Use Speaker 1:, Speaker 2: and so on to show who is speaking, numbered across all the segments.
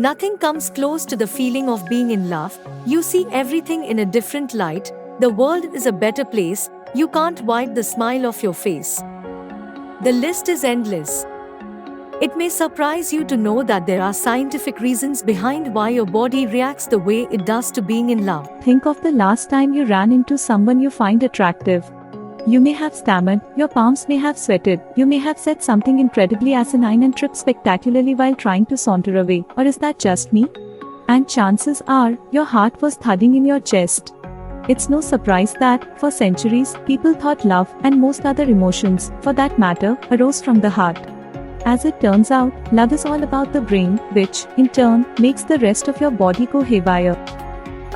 Speaker 1: Nothing comes close to the feeling of being in love. You see everything in a different light. The world is a better place. You can't wipe the smile off your face. The list is endless. It may surprise you to know that there are scientific reasons behind why your body reacts the way it does to being in love.
Speaker 2: Think of the last time you ran into someone you find attractive. You may have stammered, your palms may have sweated, you may have said something incredibly asinine and tripped spectacularly while trying to saunter away. Or is that just me? And chances are, your heart was thudding in your chest. It's no surprise that, for centuries, people thought love, and most other emotions, for that matter, arose from the heart. As it turns out, love is all about the brain, which, in turn, makes the rest of your body go haywire.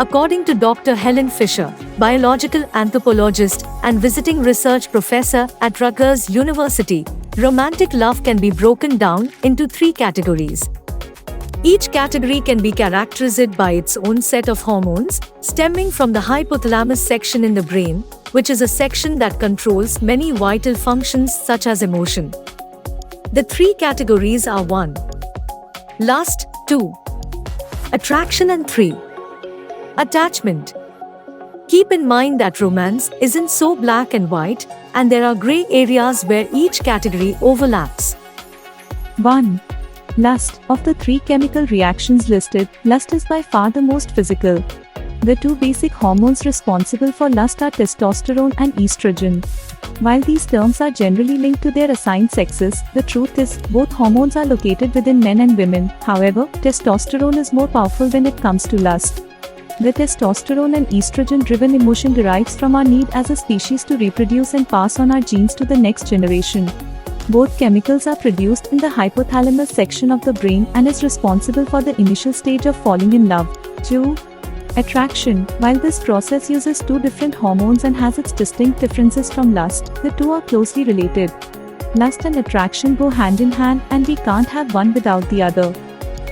Speaker 1: According to Dr. Helen Fisher, biological anthropologist and visiting research professor at Rutgers University, romantic love can be broken down into 3 categories. Each category can be characterized by its own set of hormones, stemming from the hypothalamus section in the brain, which is a section that controls many vital functions such as emotion. The 3 categories are 1. Lust, 2. Attraction, and 3. Attachment. Keep in mind that romance isn't so black and white, and there are gray areas where each category overlaps.
Speaker 2: 1. Lust. Of the 3 chemical reactions listed, lust is by far the most physical. The 2 basic hormones responsible for lust are testosterone and estrogen. While these terms are generally linked to their assigned sexes, the truth is, both hormones are located within men and women. However, testosterone is more powerful when it comes to lust. The testosterone and estrogen-driven emotion derives from our need as a species to reproduce and pass on our genes to the next generation. Both chemicals are produced in the hypothalamus section of the brain and is responsible for the initial stage of falling in love. 2. Attraction. While this process uses 2 different hormones and has its distinct differences from lust, the 2 are closely related. Lust and attraction go hand in hand, and we can't have one without the other.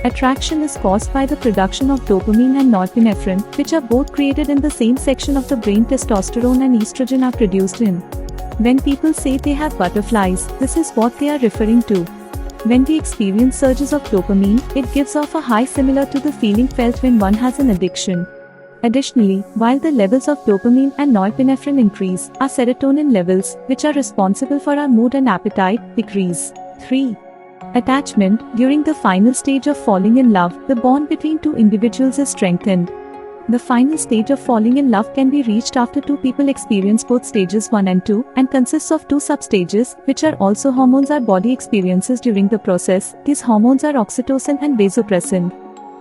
Speaker 2: Attraction is caused by the production of dopamine and norepinephrine, which are both created in the same section of the brain testosterone and estrogen are produced in. When people say they have butterflies, this is what they are referring to. When we experience surges of dopamine, it gives off a high similar to the feeling felt when one has an addiction. Additionally, while the levels of dopamine and norepinephrine increase, our serotonin levels, which are responsible for our mood and appetite, decrease. 3. Attachment. During the final stage of falling in love, the bond between 2 individuals is strengthened. The final stage of falling in love can be reached after 2 people experience both stages 1 and 2, and consists of 2 substages, which are also hormones our body experiences during the process. These hormones are oxytocin and vasopressin.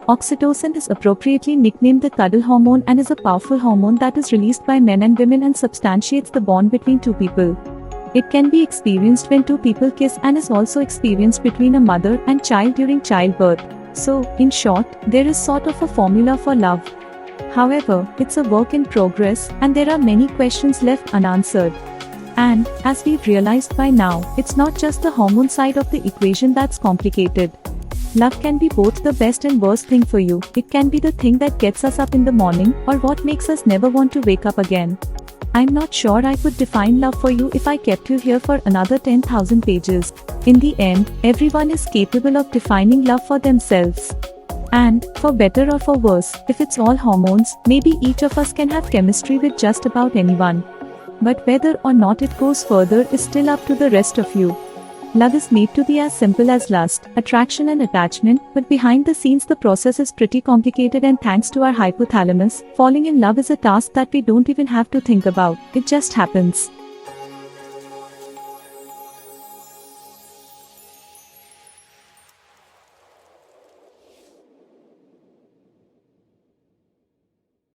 Speaker 2: Oxytocin is appropriately nicknamed the cuddle hormone and is a powerful hormone that is released by men and women and substantiates the bond between 2 people. It can be experienced when 2 people kiss and is also experienced between a mother and child during childbirth. So, in short, there is sort of a formula for love. However, it's a work in progress, and there are many questions left unanswered. And, as we've realized by now, it's not just the hormone side of the equation that's complicated. Love can be both the best and worst thing for you. It can be the thing that gets us up in the morning, or what makes us never want to wake up again. I'm not sure I could define love for you if I kept you here for another 10,000 pages. In the end, everyone is capable of defining love for themselves. And, for better or for worse, if it's all hormones, maybe each of us can have chemistry with just about anyone. But whether or not it goes further is still up to the rest of you. Love is made to be as simple as lust, attraction and attachment, but behind the scenes the process is pretty complicated, and thanks to our hypothalamus, falling in love is a task that we don't even have to think about. It just happens.